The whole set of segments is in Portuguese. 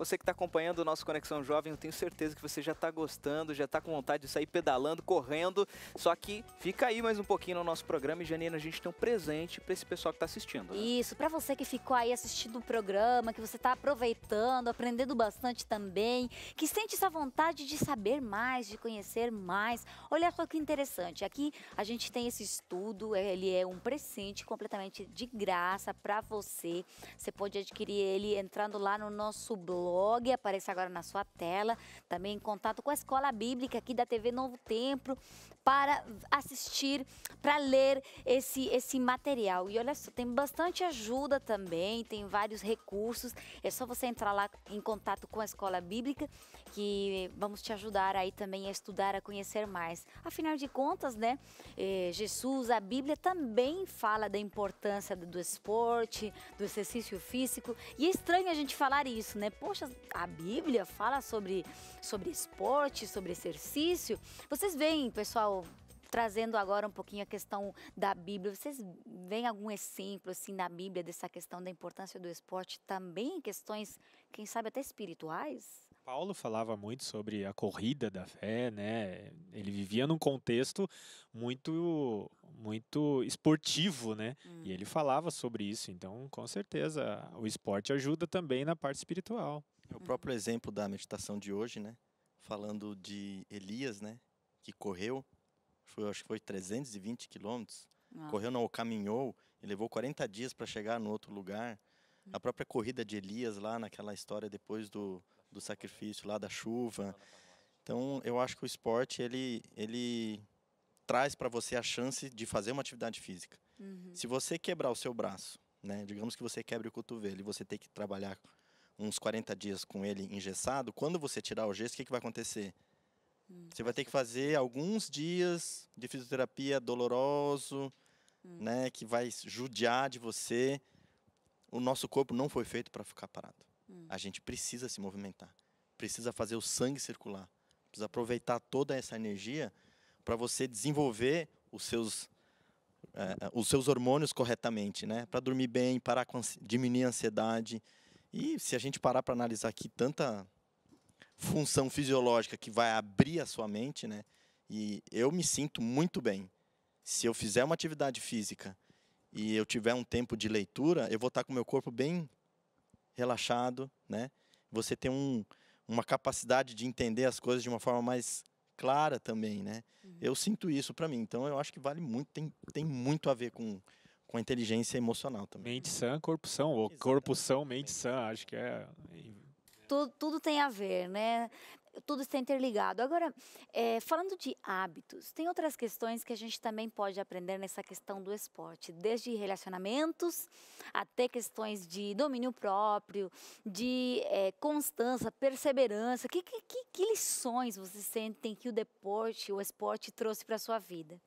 Você que está acompanhando o nosso Conexão Jovem, eu tenho certeza que você já está gostando, já está com vontade de sair pedalando, correndo. Só que fica aí mais um pouquinho no nosso programa e, Janina, a gente tem um presente para esse pessoal que está assistindo. Né? Isso, para você que ficou aí assistindo o programa, que você está aproveitando, aprendendo bastante também, que sente essa vontade de saber mais, de conhecer mais. Olha só que interessante, aqui a gente tem esse estudo, ele é um presente completamente de graça para você. Você pode adquirir ele entrando lá no nosso blog, aparece agora na sua tela, também em contato com a Escola Bíblica aqui da TV Novo Tempo, para assistir, para ler esse material. E olha só, tem bastante ajuda também, tem vários recursos. É só você entrar lá em contato com a Escola Bíblica, que vamos te ajudar aí também a estudar, a conhecer mais. Afinal de contas, né, Jesus, a Bíblia também fala da importância do esporte, do exercício físico. E é estranho a gente falar isso, né? Poxa, a Bíblia fala sobre esporte, sobre exercício. Vocês veem, pessoal, trazendo agora um pouquinho a questão da Bíblia, vocês veem algum exemplo assim na Bíblia dessa questão da importância do esporte também em questões, quem sabe até espirituais? Paulo falava muito sobre a corrida da fé, né? Ele vivia num contexto muito esportivo, né? E ele falava sobre isso, então, com certeza, o esporte ajuda também na parte espiritual. O próprio exemplo da meditação de hoje, né? Falando de Elias, né? Que correu, acho que foi 320 quilômetros. Correu, não, caminhou, e levou 40 dias para chegar no outro lugar. A própria corrida de Elias lá naquela história depois do sacrifício lá da chuva. Então, eu acho que o esporte, ele traz para você a chance de fazer uma atividade física. Se você quebrar o seu braço, né? Digamos que você quebre o cotovelo e você tem que trabalhar uns 40 dias com ele engessado, quando você tirar o gesso, o que vai acontecer? Você vai ter que fazer alguns dias de fisioterapia doloroso, né, que vai judiar de você. O nosso corpo não foi feito para ficar parado. A gente precisa se movimentar, precisa fazer o sangue circular, precisa aproveitar toda essa energia para você desenvolver os seus hormônios corretamente, né, para dormir bem, diminuir a ansiedade. E se a gente parar para analisar aqui tanta função fisiológica que vai abrir a sua mente, né? E eu me sinto muito bem. Se eu fizer uma atividade física e eu tiver um tempo de leitura, eu vou estar com o meu corpo bem relaxado, né? Você tem uma capacidade de entender as coisas de uma forma mais clara também, né? Eu sinto isso para mim. Então, eu acho que vale muito, tem muito a ver com a inteligência emocional também. Mente sã, corpo são, ou corpo são, mente sã, acho que é... Tudo tem a ver, né? Tudo está interligado. Agora, falando de hábitos, tem outras questões que a gente também pode aprender nessa questão do esporte, desde relacionamentos até questões de domínio próprio, de constância, perseverança. Que lições vocês sentem que o esporte trouxe para a sua vida?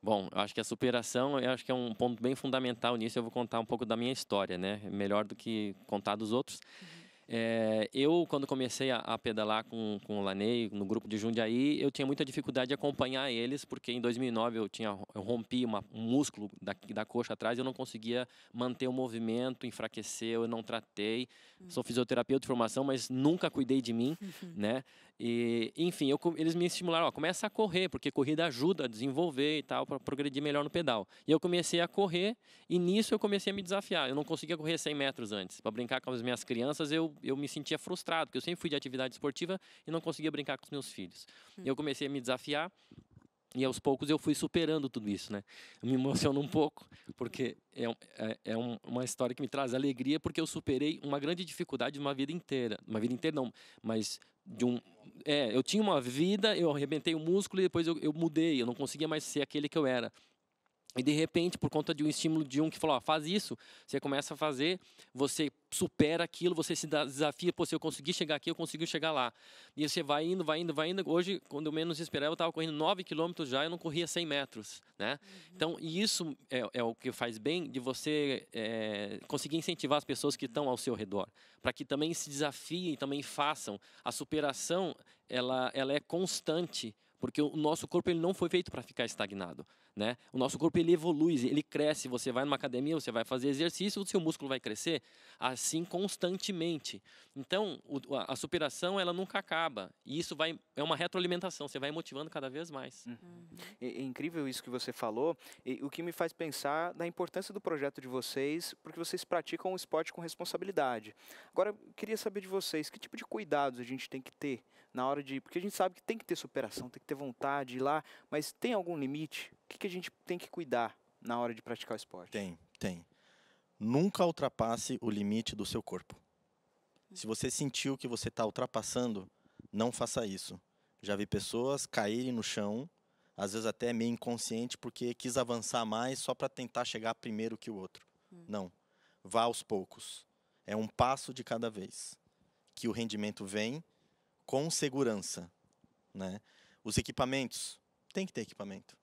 Bom, eu acho que a superação, eu acho que é um ponto bem fundamental nisso. Eu vou contar um pouco da minha história, né? Melhor do que contar dos outros. Eu, quando comecei a pedalar com o Lanei, no grupo de Jundiaí, eu tinha muita dificuldade de acompanhar eles, porque em 2009 eu rompi um músculo da coxa atrás, eu não conseguia manter o movimento, enfraqueceu, eu não tratei. Sou fisioterapeuta de formação, mas nunca cuidei de mim, né? E, enfim, eles me estimularam, começa a correr, porque corrida ajuda a desenvolver e tal, para progredir melhor no pedal. E eu comecei a correr, e nisso eu comecei a me desafiar. Eu não conseguia correr 100 metros antes. Para brincar com as minhas crianças, eu me sentia frustrado, porque eu sempre fui de atividade esportiva e não conseguia brincar com os meus filhos. Eu comecei a me desafiar, e aos poucos eu fui superando tudo isso, né? Eu me emociono um pouco, porque uma história que me traz alegria, porque eu superei uma grande dificuldade de uma vida inteira. Uma vida inteira não, mas eu tinha uma vida, eu arrebentei o músculo e depois eu mudei, eu não conseguia mais ser aquele que eu era. E de repente, por conta de um estímulo de um que falou, faz isso, você começa a fazer, você supera aquilo, você se desafia, se eu conseguir chegar aqui, eu consigo chegar lá. E você vai indo, vai indo, vai indo. Hoje, quando eu menos esperava, eu estava correndo 9 quilômetros já, eu não corria 100 metros, né? Então, isso é o que faz bem de você conseguir incentivar as pessoas que estão ao seu redor, para que também se desafiem, também façam. A superação, ela é constante, porque o nosso corpo ele não foi feito para ficar estagnado, né? O nosso corpo, ele evolui, ele cresce. Você vai numa academia, você vai fazer exercício, o seu músculo vai crescer assim constantemente. Então, a superação, ela nunca acaba. E isso é uma retroalimentação, você vai motivando cada vez mais. É incrível isso que você falou, e o que me faz pensar da importância do projeto de vocês, porque vocês praticam o esporte com responsabilidade. Agora, eu queria saber de vocês, que tipo de cuidados a gente tem que ter na hora de... Porque a gente sabe que tem que ter superação, tem que ter vontade de ir lá, mas tem algum limite? O que a gente tem que cuidar na hora de praticar o esporte? Tem. Nunca ultrapasse o limite do seu corpo. Se você sentiu que você está ultrapassando, não faça isso. Já vi pessoas caírem no chão, às vezes até meio inconsciente, porque quis avançar mais só para tentar chegar primeiro que o outro. Não. Vá aos poucos. É um passo de cada vez. Que o rendimento vem com segurança, né? Os equipamentos, tem que ter equipamento.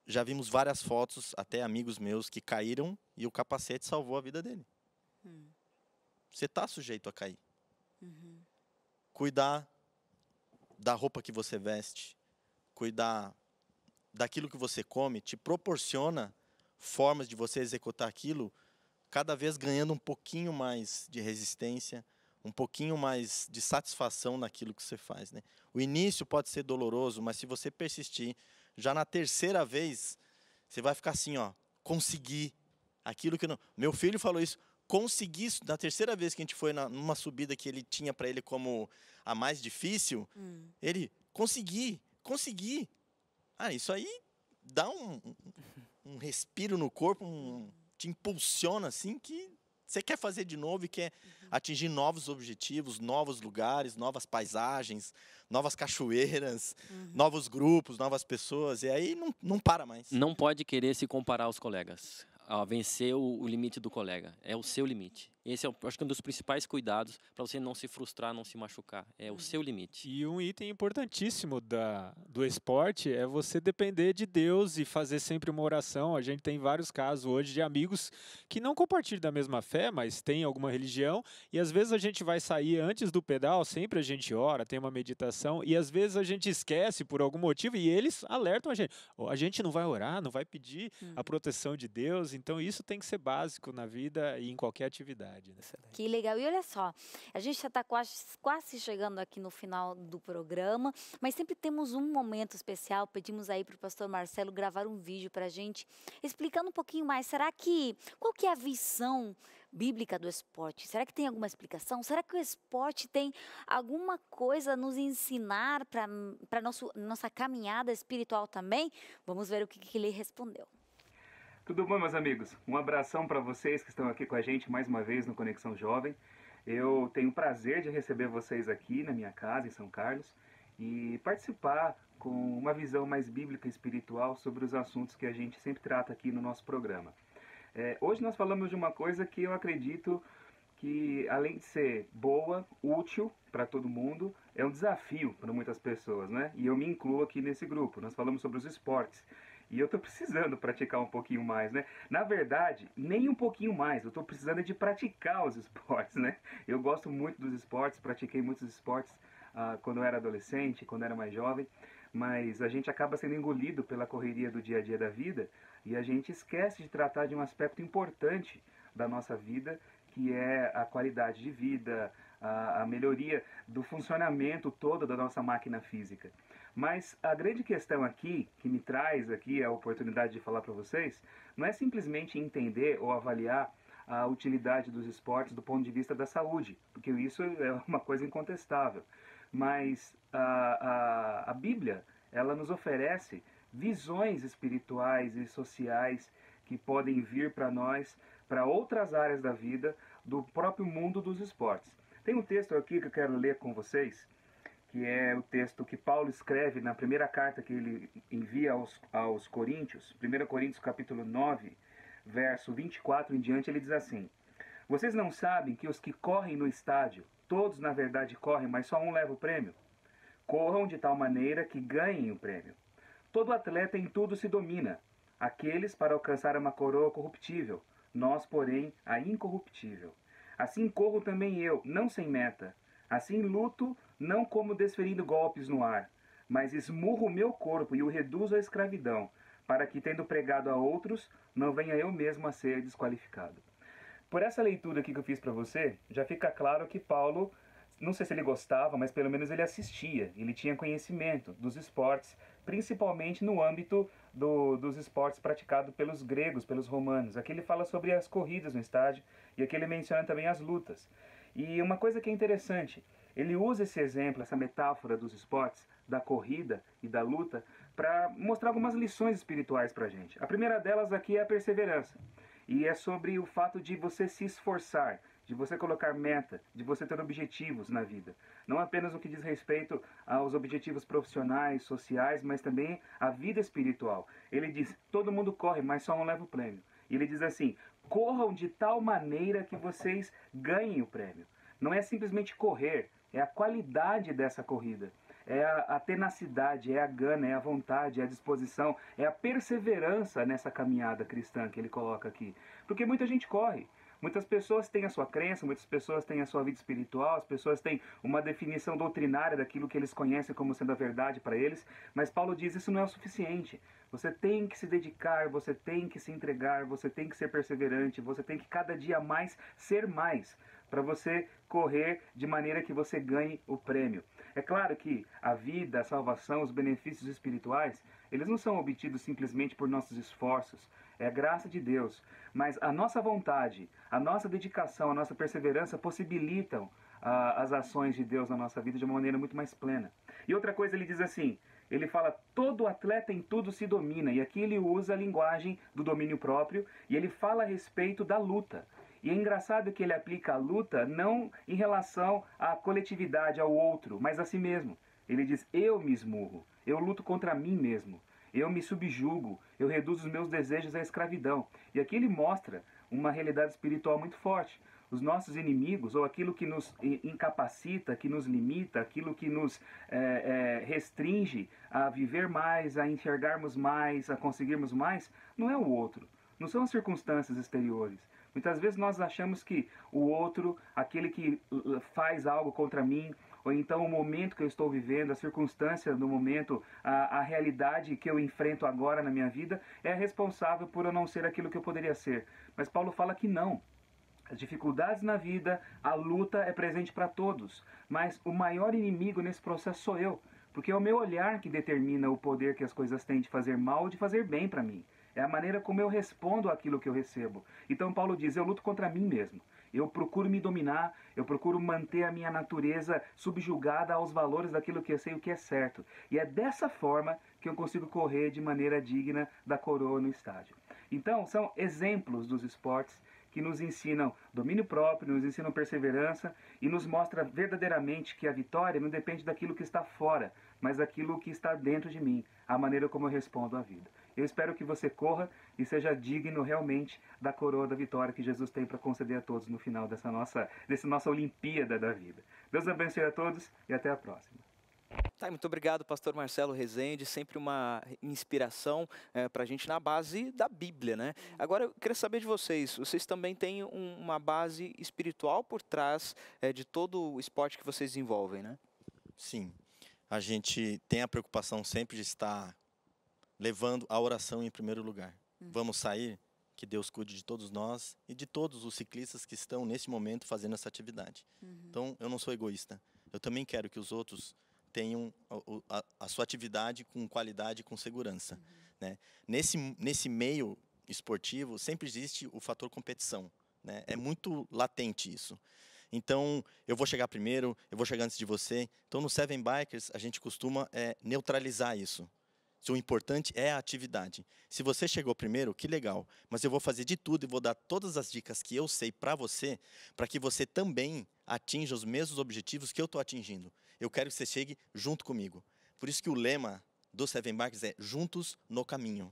Já vimos várias fotos, até amigos meus, que caíram e o capacete salvou a vida dele. Você está sujeito a cair. Cuidar da roupa que você veste, cuidar daquilo que você come, te proporciona formas de você executar aquilo, cada vez ganhando um pouquinho mais de resistência, um pouquinho mais de satisfação naquilo que você faz, né? O início pode ser doloroso, mas se você persistir, já na terceira vez, você vai ficar assim, ó, consegui aquilo que não... Meu filho falou isso, consegui isso, na terceira vez que a gente foi numa subida que ele tinha para ele como a mais difícil, ele, consegui. Isso aí dá um respiro no corpo, te impulsiona assim, que você quer fazer de novo e quer atingir novos objetivos, novos lugares, novas paisagens, novas cachoeiras, novos grupos, novas pessoas. E aí não para mais. Não pode querer se comparar aos colegas. Vencer o limite do colega. É o seu limite. Esse é, acho que, um dos principais cuidados para você não se frustrar, não se machucar. É o seu limite. E um item importantíssimo do esporte é você depender de Deus e fazer sempre uma oração. A gente tem vários casos hoje de amigos que não compartilham da mesma fé, mas têm alguma religião. E às vezes a gente vai sair antes do pedal, sempre a gente ora, tem uma meditação. E às vezes a gente esquece por algum motivo e eles alertam a gente. A gente não vai orar, não vai pedir a proteção de Deus. Então isso tem que ser básico na vida e em qualquer atividade. Né? Que legal. E olha só, a gente já está quase chegando aqui no final do programa, mas sempre temos um momento especial. Pedimos aí para o pastor Marcelo gravar um vídeo para a gente, explicando um pouquinho mais. Qual que é a visão bíblica do esporte? Será que tem alguma explicação? Será que o esporte tem alguma coisa a nos ensinar para nossa caminhada espiritual também? Vamos ver o que ele respondeu. Tudo bom, meus amigos? Um abração para vocês que estão aqui com a gente mais uma vez no Conexão Jovem. Eu tenho o prazer de receber vocês aqui na minha casa, em São Carlos, e participar com uma visão mais bíblica e espiritual sobre os assuntos que a gente sempre trata aqui no nosso programa. Hoje nós falamos de uma coisa que eu acredito que, além de ser boa, útil para todo mundo, é um desafio para muitas pessoas, né? E eu me incluo aqui nesse grupo. Nós falamos sobre os esportes. E eu estou precisando praticar um pouquinho mais, né? Na verdade, nem um pouquinho mais. Eu estou precisando de praticar os esportes, né? Eu gosto muito dos esportes, pratiquei muitos esportes quando eu era adolescente, quando eu era mais jovem. Mas a gente acaba sendo engolido pela correria do dia a dia da vida e a gente esquece de tratar de um aspecto importante da nossa vida, que é a qualidade de vida, a melhoria do funcionamento todo da nossa máquina física. Mas a grande questão aqui, que me traz aqui a oportunidade de falar para vocês, não é simplesmente entender ou avaliar a utilidade dos esportes do ponto de vista da saúde, porque isso é uma coisa incontestável. Mas a Bíblia, ela nos oferece visões espirituais e sociais que podem vir para nós, para outras áreas da vida, do próprio mundo dos esportes. Tem um texto aqui que eu quero ler com vocês, que é o texto que Paulo escreve na primeira carta que ele envia aos Coríntios, 1 Coríntios capítulo 9, verso 24 em diante, ele diz assim: vocês não sabem que os que correm no estádio, todos na verdade correm, mas só um leva o prêmio? Corram de tal maneira que ganhem o prêmio. Todo atleta em tudo se domina, aqueles para alcançar uma coroa corruptível, nós, porém, a incorruptível. Assim corro também eu, não sem meta. Assim luto, não como desferindo golpes no ar, mas esmurro o meu corpo e o reduzo à escravidão, para que, tendo pregado a outros, não venha eu mesmo a ser desqualificado. Por essa leitura aqui que eu fiz para você, já fica claro que Paulo, não sei se ele gostava, mas pelo menos ele assistia, ele tinha conhecimento dos esportes, principalmente no âmbito dos esportes praticados pelos gregos, pelos romanos. Aqui ele fala sobre as corridas no estádio e aqui ele menciona também as lutas. E uma coisa que é interessante, ele usa esse exemplo, essa metáfora dos esportes, da corrida e da luta, para mostrar algumas lições espirituais para a gente. A primeira delas aqui é a perseverança. E é sobre o fato de você se esforçar, de você colocar meta, de você ter objetivos na vida. Não apenas no que diz respeito aos objetivos profissionais, sociais, mas também à vida espiritual. Ele diz, todo mundo corre, mas só um leva o prêmio. E ele diz assim, corram de tal maneira que vocês ganhem o prêmio. Não é simplesmente correr, é a qualidade dessa corrida. É a tenacidade, é a gana, é a vontade, é a disposição, é a perseverança nessa caminhada cristã que ele coloca aqui. Porque muita gente corre. Muitas pessoas têm a sua crença, muitas pessoas têm a sua vida espiritual, as pessoas têm uma definição doutrinária daquilo que eles conhecem como sendo a verdade para eles, mas Paulo diz isso não é o suficiente. Você tem que se dedicar, você tem que se entregar, você tem que ser perseverante, você tem que cada dia mais ser mais, para você correr de maneira que você ganhe o prêmio. É claro que a vida, a salvação, os benefícios espirituais, eles não são obtidos simplesmente por nossos esforços. É a graça de Deus. Mas a nossa vontade, a nossa dedicação, a nossa perseverança possibilitam as ações de Deus na nossa vida de uma maneira muito mais plena. E outra coisa, ele diz assim, ele fala, todo atleta em tudo se domina. E aqui ele usa a linguagem do domínio próprio e ele fala a respeito da luta. E é engraçado que ele aplica a luta não em relação à coletividade, ao outro, mas a si mesmo. Ele diz, eu me esmurro, eu luto contra mim mesmo, eu me subjugo, eu reduzo os meus desejos à escravidão. E aqui ele mostra uma realidade espiritual muito forte. Os nossos inimigos, ou aquilo que nos incapacita, que nos limita, aquilo que nos restringe a viver mais, a enxergarmos mais, a conseguirmos mais, não é o outro, não são as circunstâncias exteriores. Muitas vezes nós achamos que o outro, aquele que faz algo contra mim, ou então o momento que eu estou vivendo, a circunstância do momento, a realidade que eu enfrento agora na minha vida, é responsável por eu não ser aquilo que eu poderia ser. Mas Paulo fala que não. As dificuldades na vida, a luta é presente para todos. Mas o maior inimigo nesse processo sou eu. Porque é o meu olhar que determina o poder que as coisas têm de fazer mal ou de fazer bem para mim. É a maneira como eu respondo àquilo que eu recebo. Então Paulo diz, eu luto contra mim mesmo. Eu procuro me dominar, eu procuro manter a minha natureza subjugada aos valores daquilo que eu sei o que é certo. E é dessa forma que eu consigo correr de maneira digna da coroa no estádio. Então, são exemplos dos esportes que nos ensinam domínio próprio, nos ensinam perseverança e nos mostra verdadeiramente que a vitória não depende daquilo que está fora, mas daquilo que está dentro de mim, a maneira como eu respondo à vida. Eu espero que você corra e seja digno realmente da coroa da vitória que Jesus tem para conceder a todos no final dessa nossa Olimpíada da vida. Deus abençoe a todos e até a próxima. Tá, muito obrigado, pastor Marcelo Rezende, sempre uma inspiração para a gente na base da Bíblia, né? Agora, eu queria saber de vocês, vocês também têm uma base espiritual por trás de todo o esporte que vocês desenvolvem, né? Sim, a gente tem a preocupação sempre de estar levando a oração em primeiro lugar. Vamos sair, que Deus cuide de todos nós e de todos os ciclistas que estão nesse momento fazendo essa atividade. Então, eu não sou egoísta, eu também quero que os outros tenham a sua atividade com qualidade e com segurança. Né? Nesse meio esportivo, sempre existe o fator competição. Né? É muito latente isso. Então, eu vou chegar primeiro, eu vou chegar antes de você. Então, no Seven Bikers, a gente costuma neutralizar isso. O importante é a atividade. Se você chegou primeiro, que legal. Mas eu vou fazer de tudo e vou dar todas as dicas que eu sei para que você também atinja os mesmos objetivos que eu estou atingindo. Eu quero que você chegue junto comigo. Por isso que o lema do Seven Bikers é Juntos no Caminho.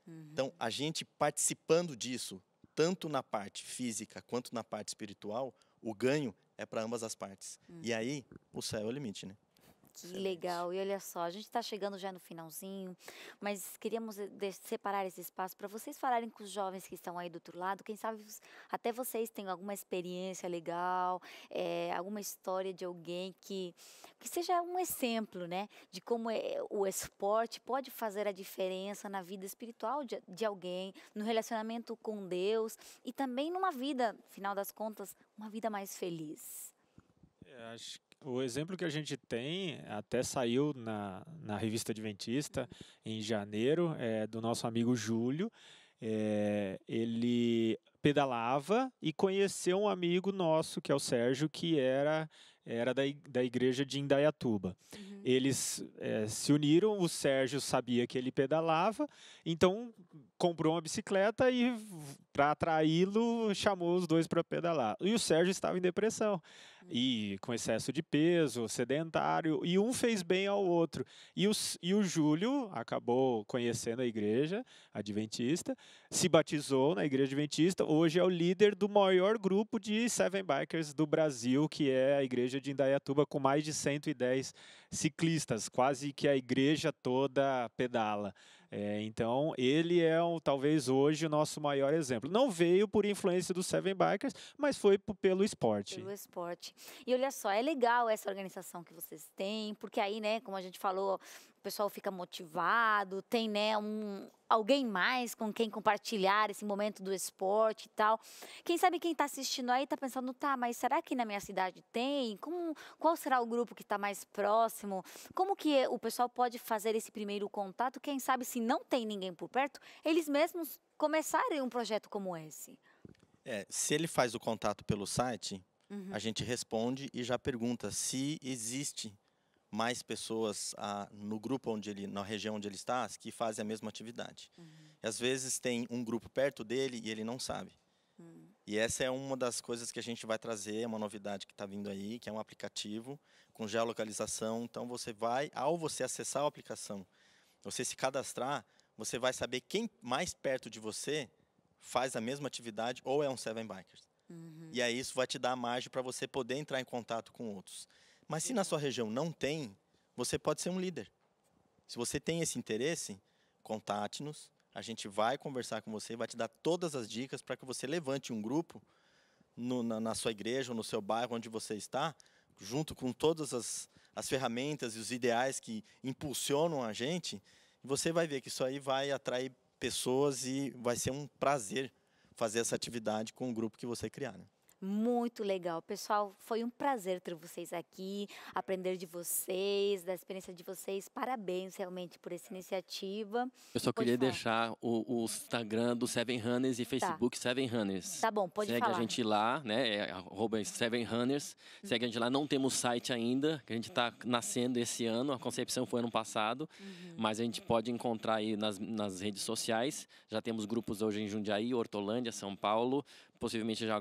Então, a gente participando disso, tanto na parte física quanto na parte espiritual, o ganho é para ambas as partes. E aí, o céu é o limite, né? Que Excelente. legal. E olha só, a gente está chegando já no finalzinho, mas queríamos separar esse espaço para vocês falarem com os jovens que estão aí do outro lado. Quem sabe até vocês têm alguma experiência legal, alguma história de alguém que seja um exemplo, né, de como o esporte pode fazer a diferença na vida espiritual de alguém, no relacionamento com Deus e também numa vida, final das contas, uma vida mais feliz. Acho que o exemplo que a gente tem, até saiu na revista Adventista em janeiro, é do nosso amigo Júlio. Ele pedalava e conheceu um amigo nosso, que é o Sérgio, que era da igreja de Indaiatuba. Eles se uniram, o Sérgio sabia que ele pedalava, então comprou uma bicicleta e, para atraí-lo, chamou os dois para pedalar. E o Sérgio estava em depressão, e com excesso de peso, sedentário, e um fez bem ao outro. E o Júlio acabou conhecendo a igreja adventista, se batizou na igreja adventista, hoje é o líder do maior grupo de Seven Bikers do Brasil, que é a igreja de Indaiatuba, com mais de 110 ciclistas, quase que a igreja toda pedala. Então, ele é talvez hoje o nosso maior exemplo. Não veio por influência dos Seven Bikers, mas foi pelo esporte. Pelo esporte. E olha só, é legal essa organização que vocês têm, porque aí, né, como a gente falou, o pessoal fica motivado, tem, né, alguém mais com quem compartilhar esse momento do esporte e tal. Quem sabe quem está assistindo aí está pensando, tá, mas será que na minha cidade tem? Qual será o grupo que está mais próximo? Como que o pessoal pode fazer esse primeiro contato? Quem sabe se não tem ninguém por perto, eles mesmos começarem um projeto como esse. Se ele faz o contato pelo site, a gente responde e já pergunta se existe mais pessoas no grupo na região onde ele está, que fazem a mesma atividade. E às vezes tem um grupo perto dele e ele não sabe. E essa é uma das coisas que a gente vai trazer, uma novidade que está vindo aí, que é um aplicativo com geolocalização. Então ao você acessar a aplicação, você se cadastrar, você vai saber quem mais perto de você faz a mesma atividade ou é um Seven Bikers. E aí isso vai te dar margem para você poder entrar em contato com outros. Mas se na sua região não tem, você pode ser um líder. Se você tem esse interesse, contate-nos. A gente vai conversar com você, vai te dar todas as dicas para que você levante um grupo na sua igreja ou no seu bairro onde você está, junto com todas as ferramentas e os ideais que impulsionam a gente. E você vai ver que isso aí vai atrair pessoas e vai ser um prazer fazer essa atividade com o grupo que você criar, né? Muito legal. Pessoal, foi um prazer ter vocês aqui, aprender de vocês, da experiência de vocês. Parabéns, realmente, por essa iniciativa. Eu só queria deixar o Instagram do Seven Runners e Facebook Seven Runners. Tá bom, pode Segue falar. a gente lá, né? @Seven Runners. Segue a gente lá. Não temos site ainda, que a gente está nascendo esse ano. A concepção foi ano passado. Mas a gente pode encontrar aí nas redes sociais. Já temos grupos hoje em Jundiaí, Hortolândia, São Paulo. Possivelmente já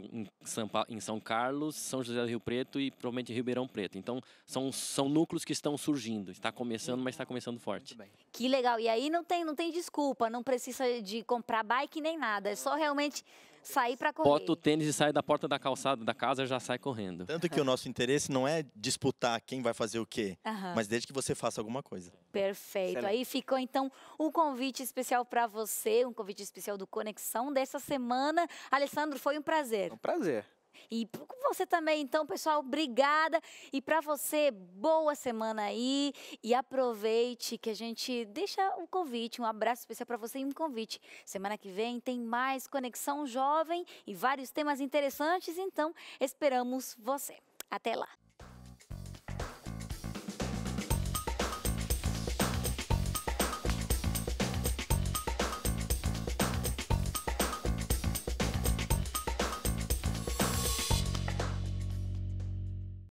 em São Carlos, São José do Rio Preto e provavelmente Ribeirão Preto. Então, são núcleos que estão surgindo. Está começando, mas está começando forte. Que legal. E aí não tem desculpa, não precisa de comprar bike nem nada. É só realmente sair para correr. Bota o tênis e sai da porta da calçada da casa já sai correndo. Tanto que o nosso interesse não é disputar quem vai fazer o quê, mas desde que você faça alguma coisa. Perfeito. Excelente. Aí ficou, então, um convite especial para você, um convite especial do Conexão dessa semana. Alessandro, foi um prazer. Um prazer. E com você também, então, pessoal, obrigada. E para você, boa semana aí. E aproveite que a gente deixa um convite, um abraço especial para você e um convite. Semana que vem tem mais Conexão Jovem e vários temas interessantes, então esperamos você. Até lá.